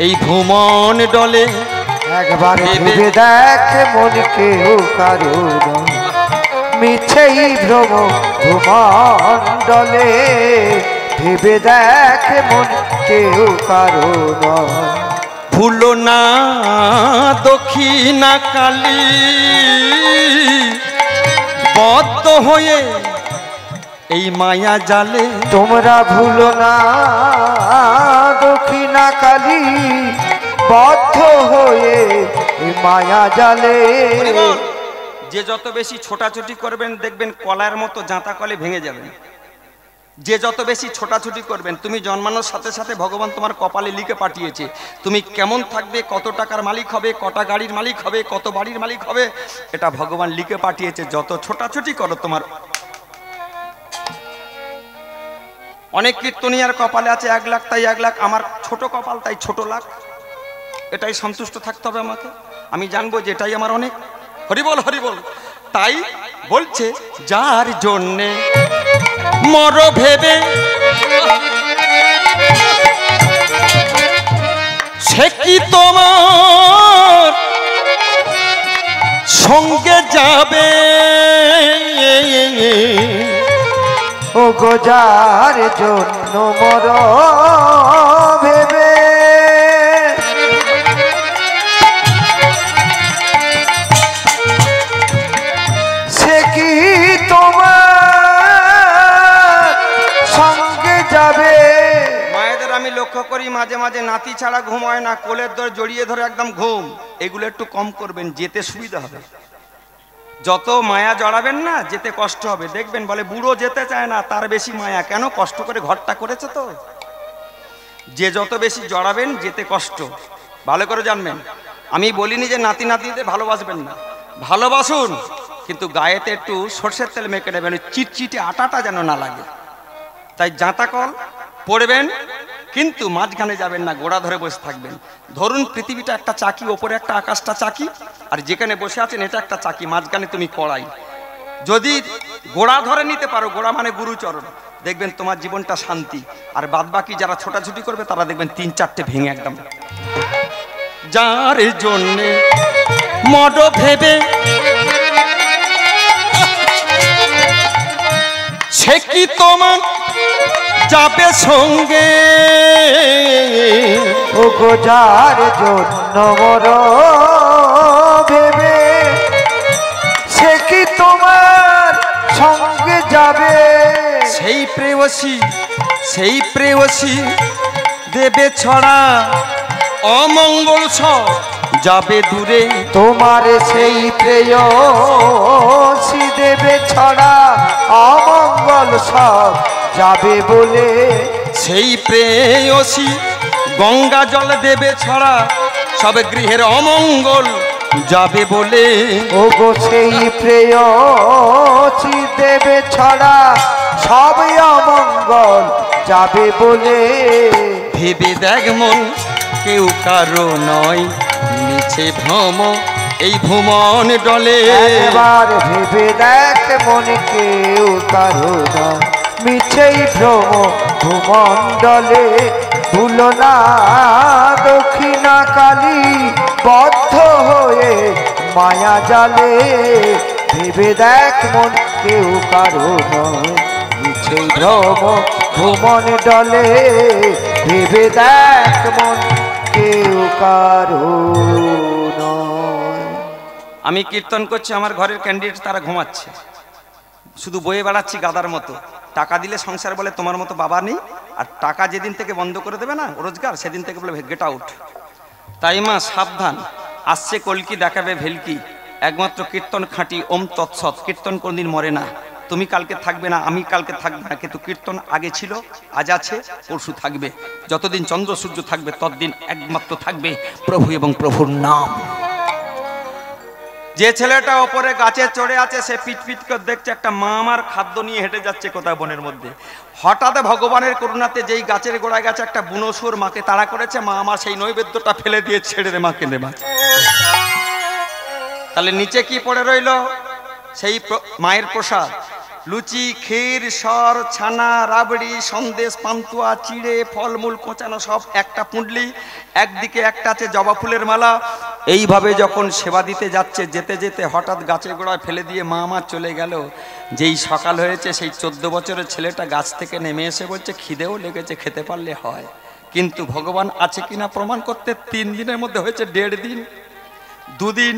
এই ভ্রমণ ডলে, একবার ভেবে দেখ মন কেউ কারো নয়, মিছেই ভ্রম ভ্রমণ্ডলে, ভেবে দেখ মন কেউ কারো নয়। ভুলো না দক্ষিণা কালী বদ্ধ হয়ে এই মায়া জালে, তোমরা ভুলো না দক্ষিণা কালী বদ্ধ হয়ে এই মায়া জালে। যে যত বেশি ছোটাছুটি করবেন দেখবেন কলার মতো জাঁতা কলে ভেঙে যাবেন। যে যত বেশি ছোটাছুটি করবেন, তুমি জন্মানোর সাথে সাথে ভগবান তোমার কপালে লিখে পাঠিয়েছে তুমি কেমন থাকবে, কত টাকার মালিক হবে, কটা গাড়ির মালিক হবে, কত বাড়ির মালিক হবে, এটা ভগবান লিখে পাঠিয়েছে। যত ছোটাছুটি করো তোমার। অনেক কীর্তনিয়ার কপালে আছে 1 লাখ, তাই 1 লাখ, আমার ছোট কপাল তাই ছোট লাখ, এটাই সন্তুষ্ট থাকতে হবে আমাকে। আমি জানবো যে এটাই আমার অনেক। হরিবল হরিবল। তাই বলছে যার জন্যে মর ভেবে সে কি তোমার সঙ্গে যাবে ও গো যার জন্য মর ভেবে সে কি তোমার সঙ্গে যাবে। মায়েদের আমি লক্ষ্য করি মাঝে মাঝে নাতি ছাড়া ঘুম হয় না, কোলের দর জড়িয়ে ধরে একদম ঘুম। এগুলো একটু কম করবেন, যেতে সুবিধা হবে। যত মায়া জড়াবেন না যেতে কষ্ট হবে। দেখবেন বলে বুড়ো যেতে চায় না, তার বেশি মায়া। কেন? কষ্ট করে ঘরটা করেছে তো। যে যত বেশি জড়াবেন যেতে কষ্ট, ভালো করে জানবেন। আমি বলিনি যে নাতি নাতিদের ভালোবাসবেন না, ভালোবাসুন, কিন্তু গায়েতে একটু সর্ষের তেল মেখে নেবেন, চিটচিটে আটাটা যেন না লাগে। তাই জাঁতা কল পড়বেন, কিন্তু মাঝখানে যাবেন না, গোড়া ধরে বসে থাকবেন। ধরুন পৃথিবীটা একটা চাকি, ওপরে একটা আকাশটা চাকি, আর যেখানে বসে আছেন এটা একটা চাকি, মাঝখানে তুমি কড়াই। যদি গোড়া ধরে নিতে পারো, গোড়া মানে গুরুচরণ, দেখবেন তোমার জীবনটা শান্তি। আর বাদ বাকি যারা ছোটাছুটি করবে তারা দেখবেন 3-4টে ভেঙে একদম। যার জন্যে মড ভেবে সে কি তোমার যাবে সঙ্গে ও গো যার জন্য মর ভেবে সে কি তোমার সঙ্গে যাবে। সেই প্রেয়সী দেবে ছড়া অমঙ্গল সব যাবে দূরে। তোমার সেই প্রেয়সী দেবে ছড়া অমঙ্গল সব যাবে বলে। সেই প্রেয়সী গঙ্গা জল দেবে ছড়া সব গৃহের অমঙ্গল যাবে বলে। ও গো সেই প্রেয়সী দেবে ছড়া সব অমঙ্গল যাবে বলে। ভেবে দেখ মন কেউ কারো নয় নিচে ভ্রম এই ভুমন ডলে। এবার ভেবে দেখ মন কেউ কারো নয় মিছেই ভ্রম ভূমণ্ডলে। ভুলো না দক্ষিণা কালী বদ্ধ হয়ে মায়া জালে। ভেবে দেখ মন কেউ কারো নয় মিছেই ভ্রম ভূমণ্ডলে। ভেবে দেখ মন কেউ কারো নয়। আমি কীর্তন করছি, আমার ঘরের ক্যান্ডিডেট তারা ঘুমাচ্ছে, শুধু বয়ে বেড়াচ্ছি গাদার মতো। টাকা দিলে সংসার বলে তোমার মতো বাবা নেই, আর টাকা যেদিন থেকে বন্ধ করে দেবে না রোজগার, সেদিন থেকে বলে গেট আউট। তাই মা সাবধান, আসছে কলকি দেখাবে ভেলকি। একমাত্র কীর্তন খাঁটি, ওম তৎসৎ। কীর্তন কোনদিন মরে না। তুমি কালকে থাকবে না, আমি কালকে থাকবে না, কিন্তু কীর্তন আগে ছিল, আজ আছে, পরশু থাকবে। যতদিন চন্দ্র সূর্য থাকবে ততদিন একমাত্র থাকবে প্রভু এবং প্রভুর নাম। যে ছেলেটা ওপরে গাছে চড়ে আছে সে পিট করে দেখছে একটা মা আমার খাদ্য নিয়ে হেঁটে যাচ্ছে কোথায় বনের মধ্যে। হঠাৎ ভগবানের করুণাতে যেই গাছের গোড়ায় গেছে একটা বুনো শুয়োর মাকে তাড়া করেছে, মা আমার সেই নৈবেদ্যটা ফেলে দিয়ে ছেড়ে দে মাকে নেবা। তাহলে নিচে কি পড়ে রইল? সেই মায়ের প্রসাদ, লুচি, ক্ষীর, সর, ছানা, রাবড়ি, সন্দেশ, পান্তুয়া, চিড়ে, ফলমূল কোচানো সব একটা পুঁটলি, একদিকে একটা আছে জবা ফুলের মালা। এইভাবে যখন সেবা দিতে যাচ্ছে, যেতে যেতে হঠাৎ গাছের গোড়ায় ফেলে দিয়ে মা আমার চলে গেল। যেই সকাল হয়েছে সেই 14 বছরের ছেলেটা গাছ থেকে নেমে এসে বলছে খিদেও লেগেছে, খেতে পারলে হয়। কিন্তু ভগবান আছে কিনা প্রমাণ করতে 3 দিনের মধ্যে হয়েছে 1.5 দিন, 2 দিন।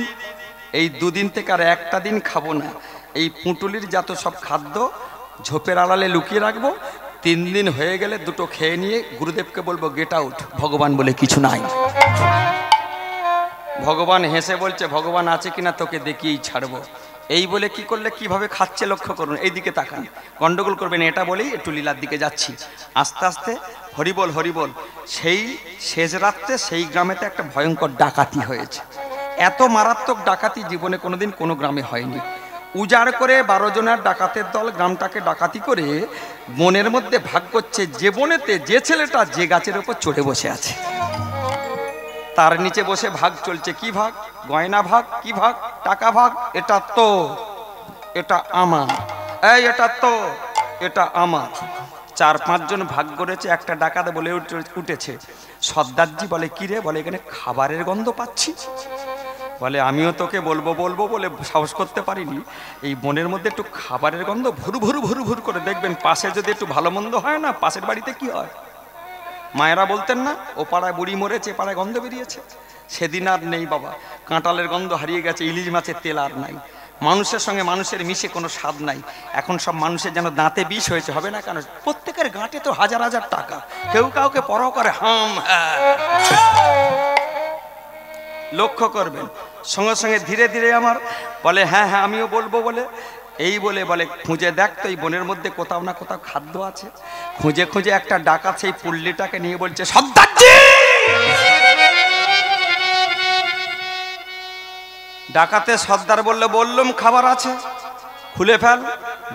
এই 2 দিন থেকে আর একটা দিন খাবো না। এই পুঁটুলির যত সব খাদ্য ঝোপের আড়ালে লুকিয়ে রাখবো। 3 দিন হয়ে গেলে 2টো খেয়ে নিয়ে গুরুদেবকে বলবো গেট আউট, ভগবান বলে কিছু নাই। ভগবান হেসে বলছে ভগবান আছে কিনা তোকে দেখিয়েই ছাড়বো। এই বলে কি করলে কিভাবে খাচ্ছে লক্ষ্য করুন, এইদিকে তাকান, গন্ডগোল করবেন। এটা বলেই একটু লীলার দিকে যাচ্ছি। আস্তে আস্তে হরিবল হরিবল। সেই শেষ রাত্রে সেই গ্রামেতে একটা ভয়ঙ্কর ডাকাতি হয়েছে। এত মারাত্মক ডাকাতি জীবনে কোনোদিন কোনো গ্রামে হয়নি। উজাড় করে 12 জনের ডাকাতের দল গ্রামটাকে ডাকাতি করে বনের মধ্যে ভাগ করছে। যে বনেতে যে ছেলেটা যে গাছের উপর চড়ে বসে আছে তার নিচে বসে ভাগ চলছে। কি ভাগ? গয়না ভাগ, কি ভাগ? টাকা ভাগ। এটা তো এটা আমার, এই এটা তো, এটা আমার। 4-5 জন ভাগ করেছে, একটা ডাকাতে বলে উঠেছে, সর্দারজি বলে কি রে? বলে এখানে খাবারের গন্ধ পাচ্ছি। বলে আমিও তোকে বলবো বলবো বলে সাহস করতে পারিনি। এই বনের মধ্যে একটু খাবারের গন্ধ ভুরু ভুরু ভুরু ভুরু করে দেখবেন, পাশে যদি একটু ভালো মন্দ হয় না, পাশের বাড়িতে কি হয় মায়েরা বলতেন না, ও পাড়ায় বুড়ি মরেছে, এ পাড়ায় গন্ধ বেরিয়েছে। সেদিন আর নেই বাবা, কাঁঠালের গন্ধ হারিয়ে গেছে, ইলিশ মাছের তেল আর নাই, মানুষের সঙ্গে মানুষের মিশে কোনো স্বাদ নাই। এখন সব মানুষের যেন দাঁতে বিষ হয়েছে, হবে না কেন? প্রত্যেকের গাঁটে তো হাজার হাজার টাকা, কেউ কাউকে পরোয়া করে হাম হ্যাঁ। লক্ষ্য করবেন, সঙ্গে সঙ্গে ধীরে ধীরে আমার বলে হ্যাঁ হ্যাঁ আমিও বলবো বলে, এই বলে বলে খুঁজে দেখ তো এই বনের মধ্যে কোথাও না কোথাও খাদ্য আছে। খুঁজে খুঁজে একটা ডাকাত সেই পুল্লিটাকে নিয়ে বলছে, সর্দারজি! ডাকাতে সর্দার বললে বললুম খাবার আছে, খুলে ফেল।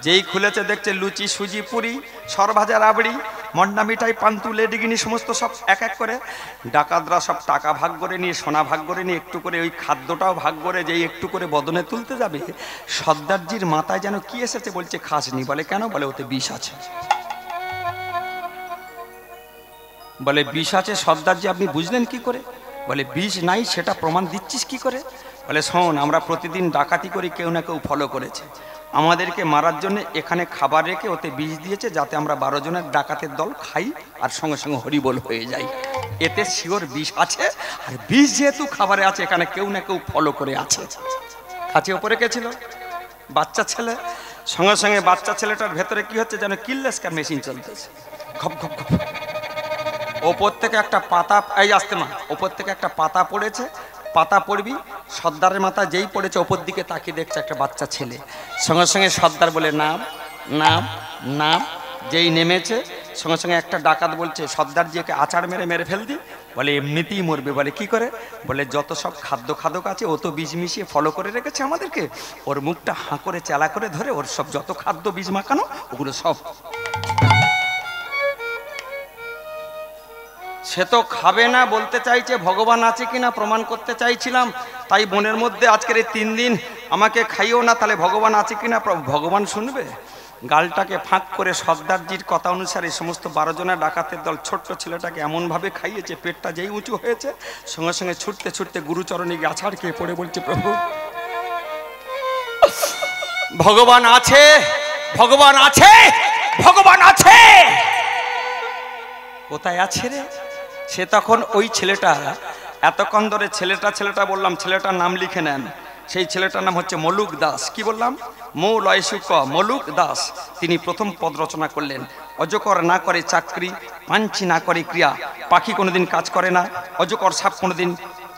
যেই খুলেছে দেখছে লুচি, সুজি, পুরি, সরভাজা, রাবড়ি, মন্ডা, মিঠাই, পান্তুলে, লেডিগিনি সমস্ত সব এক এক করে। ডাকাতরা সব টাকা ভাগ করে নিয়ে, সোনা ভাগ করে নিয়ে, একটু করে ওই খাদ্যটাও ভাগ করে যেই একটু করে বদনে তুলতে যাবে, সর্দারজির মাথায় যেন কি এসেছে, বলছে খাসনি। বলে কেন? বলে ওতে বিষ আছে। বলে বিষ আছে সর্দারজি, আপনি বুঝলেন কি করে? বলে বিষ নাই সেটা প্রমাণ দিচ্ছিস কি করে? বলে শোন, আমরা প্রতিদিন ডাকাতি করি, কেউ না কেউ ফলো করেছে, আমাদেরকে মারার জন্য এখানে খাবার রেখে ওতে বিষ দিয়েছে, যাতে আমরা 12 জনের ডাকাতের দল খাই আর সঙ্গে সঙ্গে হরিবোল হয়ে যাই। এতে শিওর বিষ আছে, আর বিষ যেহেতু খাবারে আছে, এখানে কেউ না কেউ ফলো করে আছে। কাছে ওপরে কে ছিল? বাচ্চা ছেলে। সঙ্গে সঙ্গে বাচ্চা ছেলেটার ভেতরে কি হচ্ছে যেন কিললেসকার মেশিন চলতেছে, ঘপ ঘপ ঘপ। ওপর থেকে একটা পাতা, এই আসতে মা, ওপর থেকে একটা পাতা পড়েছে, পাতা পড়বি, সর্দারের মাথা যেই পড়েছে ওপর দিকে তাকিয়ে দেখছে একটা বাচ্চা ছেলে। সঙ্গে সঙ্গে সর্দার বলে নাম নাম নাম, যেই নেমেছে সঙ্গে সঙ্গে একটা ডাকাত বলছে, সর্দারজিকে আচার মেরে মেরে ফেল দি। বলে এমনিতেই মরবে। বলে কি করে? বলে যত সব খাদ্য খাদক আছে ও তো বীজ মিশিয়ে ফলো করে রেখেছে আমাদেরকে, ওর মুখটা হাঁ করে চেলা করে ধরে ওর সব যত খাদ্য বীজ মাখানো ওগুলো সব সে তো খাবে না। বলতে চাইছে ভগবান আছে কিনা প্রমাণ করতে চাইছিলাম, তাই বনের মধ্যে আজকের এই 3 দিন আমাকে খাইও না, তাহলে ভগবান আছে কিনা ভগবান শুনবে। গালটাকে ফাঁক করে সর্দারজির কথা অনুসারে সমস্ত 12 জনের ডাকাতের দল ছোট্ট ছেলেটাকে এমনভাবে খাইয়েছে, পেটটা যেই উঁচু হয়েছে সঙ্গে সঙ্গে ছুটতে ছুটতে গুরুচরণে গাছাড় খেয়ে পড়ে বলছে, প্রভু ভগবান আছে, ভগবান আছে, ভগবান আছে। কোথায় আছে রে? সে তখন ওই ছেলেটা, এতক্ষণ ধরে ছেলেটা বললাম, ছেলেটার নাম লিখে নেন। সেই ছেলেটার নাম হচ্ছে মলুক দাস। কি বললাম? মৌ লয়সুক মলুক দাস। তিনি প্রথম পদ রচনা করলেন। অজকর না করে চাকরি, পাঞ্চি না করে ক্রিয়া। পাখি কোনোদিন কাজ করে না, অজকর সাপ কোনোদিন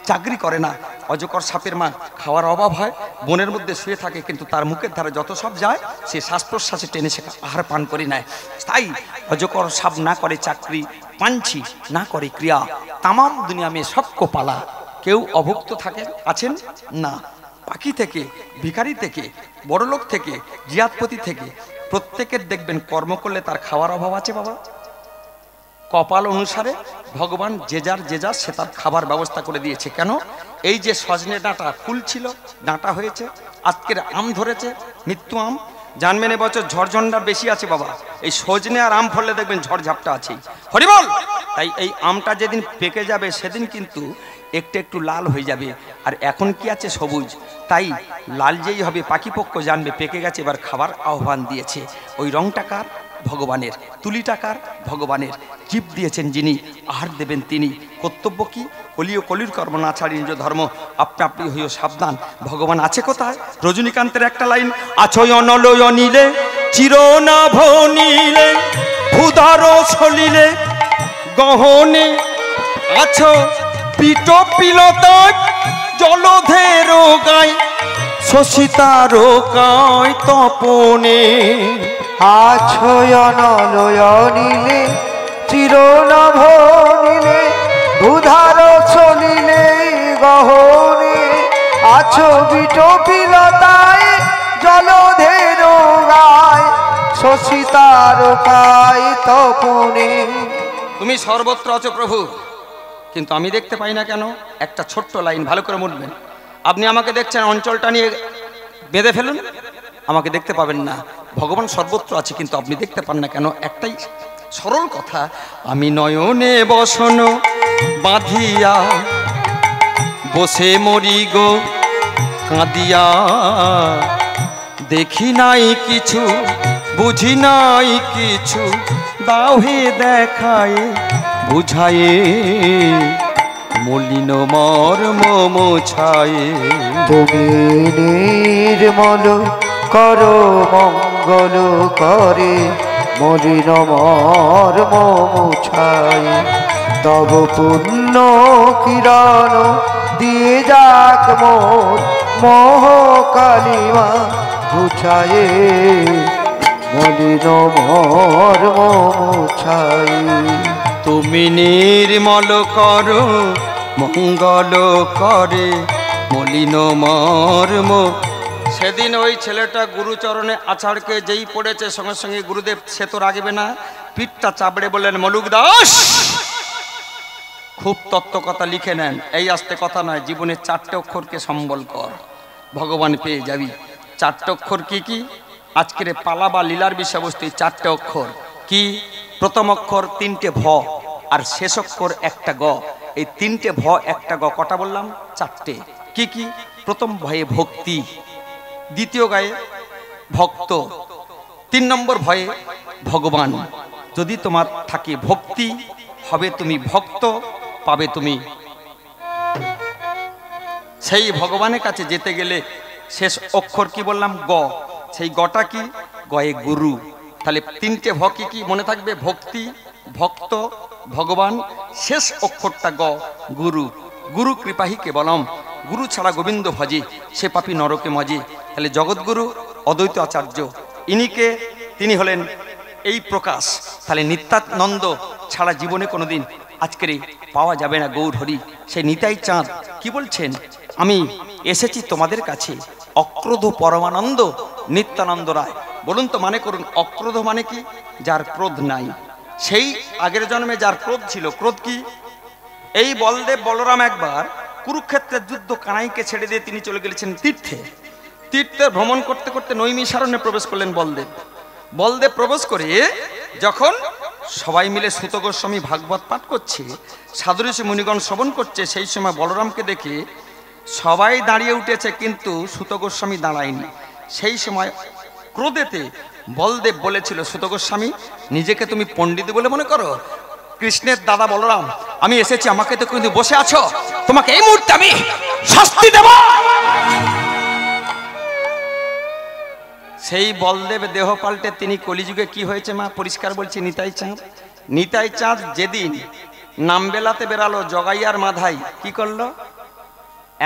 চাকরি করে না। অজকর সাপের মা খাওয়ার অভাব হয়, বনের মধ্যে শুয়ে থাকে, কিন্তু তার মুখের ধারে যত সব যায় সে শ্বাস প্রশ্বাসে টেনে সে আহার পান করে নেয়। তাই অজকর সাপ না করে চাকরি, পাঞ্চি না করে ক্রিয়া। তামাম দুনিয়া মে সবকো পালা। কেউ অভুক্ত থাকেন আছেন না। পাখি থেকে, ভিখারি থেকে, বড়লোক থেকে, জিয়াতপতি থেকে, প্রত্যেকের দেখবেন কর্ম করলে তার খাওয়ার অভাব আছে বাবা। কপাল অনুসারে ভগবান যে যার সে তার খাবার ব্যবস্থা করে দিয়েছে। কেন? এই যে সজনে ডাঁটা ফুল ছিল, ডাঁটা হয়েছে, আজকের আম ধরেছে, মৃত্যু আম, জানবেন এবছর ঝড়ঝন্ডা বেশি আছে বাবা। এই সজনে আর আম ফললে দেখবেন ঝড়ঝাপটা আছেই, হরিবল। তাই এই আমটা যেদিন পেকে যাবে সেদিন কিন্তু একটু একটু লাল হয়ে যাবে, আর এখন কি আছে? সবুজ। তাই লাল যেই হবে পাখিপক্ষ জানবে পেকে গেছে, এবার খাবার আহ্বান দিয়েছে। ওই রংটা কার? ভগবানের। তুলিটা কার? ভগবানের। জীব দিয়েছেন যিনি, আহার দেবেন তিনি। কর্তব্য কি? কলির কর্ম না ছাড়ি নিজ ধর্ম, আপনা আপনি হইও সাবধান। ভগবান আছে কোথায়? রজনীকান্তের একটা লাইন, আছো অনলয় নীলে, চিরনাভ নীলে, ভূধর সলিলে, গহনে আছো পিট পিলতায়, জলধের গায়, শশিতার গায় তপনে। আছো অনলয় নীলে, চিরনভ নীলে, ভূধার চলিলে গহনে, আছো বিট পিলতায়, জলধের গায়, শশিতার গায় তপনে। তুমি সর্বত্র আছো প্রভু, কিন্তু আমি দেখতে পাই না কেন? একটা ছোট্ট লাইন ভালো করে মুড়বেন। আপনি আমাকে দেখছেন, অঞ্চলটা নিয়ে বেঁধে ফেলুন, আমাকে দেখতে পাবেন না, ভগবান সর্বত্র আছে কিন্তু আপনি দেখতে পান না কেন? একটাই সরল কথা, আমি নয়নে বসন বাঁধিয়া বসে মরি গো কাঁদিয়া, দেখি নাই কিছু বুঝি নাই কিছু, দাও হে দেখায় বুঝায়ে মলিন মর্ম মোছায়ে। তুমি নির্মল করো মঙ্গল করে মলিন মর্ম মোছায়, তব পুণ্য কিরণ দিয়ে যাক মোর মোহ কালিমা ঘুচায়ে মলিন মর্ম মোছায়ে। তুমি নির্মল করো মঙ্গল করে মলিন মর্ম। সেদিন ওই ছেলেটা গুরুচরণে আছাড়কে যেই পড়েছে সঙ্গে সঙ্গে গুরুদেব সে তো রাগবে না, পিঠটা চাপড়ে বললেন মলুক দাস খুব তত্ত্ব কথা লিখে নেন, এই আস্তে কথা নয়, জীবনের 4টে অক্ষরকে সম্বল কর, ভগবান পেয়ে যাবি। 4টে অক্ষর কি কি? আজকের পালা বা লীলার বিষয়বস্তু 4টে অক্ষর কি? প্রথম অক্ষর 3টে ভ আর শেষ অক্ষর 1টা গ, এই 3টে ভ 1টা গ, কটা বললাম? 4টে। কি কি? প্রথম ভয়ে ভক্তি, দ্বিতীয় গায়ে ভক্ত, 3 নম্বর ভয়ে ভগবান। যদি তোমার থাকে ভক্তি হবে তুমি ভক্ত, পাবে তুমি সেই ভগবানের কাছে যেতে গেলে শেষ অক্ষর কি বললাম? গ। সেই গটা কি? গয়ে গুরু। তাহলে 3টে ভ কি কি মনে থাকবে? ভক্তি, ভক্ত, ভগবান, শেষ অক্ষরটা গ, গুরু। গুরু কৃপাহি কেবলম, গুরু ছাড়া গোবিন্দ ভজে সে পাপী নরকে মজে। তাহলে জগৎগুরু অদ্বৈত আচার্য ইনিকে, তিনি হলেন এই প্রকাশ। তাহলে নিত্যানন্দ ছাড়া জীবনে কোনোদিন আজকের পাওয়া যাবে না গৌর হরি। সেই নিতাই চাঁদ কি বলছেন? আমি এসেছি তোমাদের কাছে অক্রোধ পরমানন্দ নিত্যানন্দ রায়। বলুন তো, মানে করুন, অক্রোধ মানে কি? যার ক্রোধ নাই। সেই আগের জন্মে যার ক্রোধ ছিল। ক্রোধ কি? এই বলদেব বলরাম একবার কুরুক্ষেত্রের যুদ্ধ কানাইকে ছেড়ে দিয়ে তিনি চলে গেছেন তীর্থে। তীর্থে ভ্রমণ করতে করতে নৈমিষারণ্যে প্রবেশ করলেন বলদেব। বলদেব প্রবেশ করে যখন সবাই মিলে সুত গোস্বামী ভাগবত পাঠ করছে, সাধু ঋষি মুনিগণ শ্রবণ করছে, সেই সময় বলরামকে দেখে সবাই দাঁড়িয়ে উঠেছে কিন্তু সুত গোস্বামী দাঁড়ায়নি। সেই সময় ক্রোধেতে বলদেব বলেছিল, সুত গোস্বামী নিজেকে তুমি পণ্ডিত বলে মনে করো? কৃষ্ণের দাদা বলরাম আমি এসেছি, আমাকে তো কিন্তু বসে আছো, তোমাকে এই মুহূর্তে আমি শাস্তি দেব। সেই বলদেব দেহ পাল্টে তিনি কলিযুগে কি হয়েছে মা পরিষ্কার বলছি, নিতাই চাঁদ। নিতাই চাঁদ যেদিন নামবেলাতে বেরালো, জগাইয়ার মাথায় কি করলো?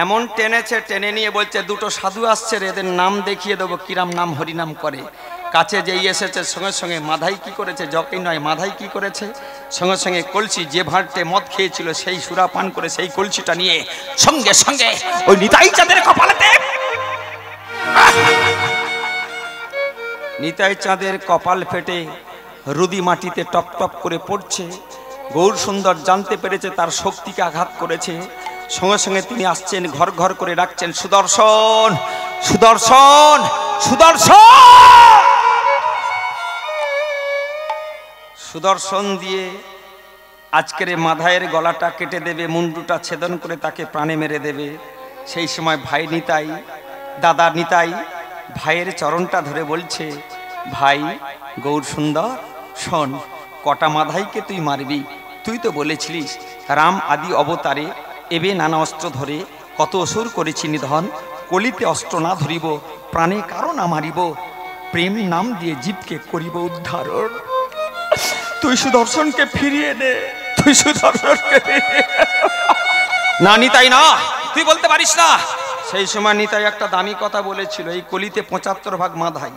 এমন টেনেছে, টেনে নিয়ে বলছে দুটো সাধু আসছে রে, এদের নাম দেখিয়ে দেবো কিরাম নাম হরিনাম করে। কাছে যেই এসেছে সঙ্গে সঙ্গে মাধাই কি করেছে? জগাই নয়, মাধাই কি করেছে? সঙ্গে সঙ্গে কলসি, যে ভাঁড়তে মদ খেয়েছিল সেই সুরা পান করে সেই কলসিটা নিয়ে সঙ্গে সঙ্গে ওই নিতাই চাঁদের কপালেতে। নিতাই চাঁদের কপাল ফেটে রুদি মাটিতে টপ টপ করে পড়ছে। গৌর সুন্দর জানতে পেরেছে তার শক্তিকে আঘাত করেছে। সঙ্গে সঙ্গে তিনি আসছেন, ঘর ঘর করে ডাকছেন, সুদর্শন সুদর্শন সুদর্শন। সুদর্শন দিয়ে আজকের মাধায়ের গলাটা কেটে দেবে, মুন্ডুটা ছেদন করে তাকে প্রাণে মেরে দেবে। সেই সময় ভাই নিতাই, দাদা নিতাই ভাইয়ের চরণটা ধরে বলছে, ভাই গৌর সুন্দর শোন, কটা মাধাইকে তুই মারবি? তুই তো বলেছিলিস রাম আদি অবতারে এবে নানা অস্ত্র ধরে কত অসুর করেছি নিধন, কলিতে অস্ত্র না ধরিব প্রাণে কারো না মারিব, প্রেম নাম দিয়ে জীবকে করিব উদ্ধারণ। তুই সুদর্শনকে ফিরিয়ে নে, তুই সুদর্শনকে না নিতাই না, তুই বলতে পারিস না। সেই সময় নিতাই একটা দামি কথা বলেছিল, এই কলিতে 75 ভাগ মাধাই,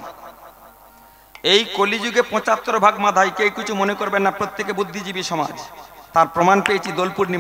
এই কলিযুগে 75 ভাগ মাধাই। কেউ কিছু মনে করবেন না, প্রত্যেকে বুদ্ধিজীবী সমাজ। তার প্রমাণ পেয়েছি দোল পূর্ণিমা।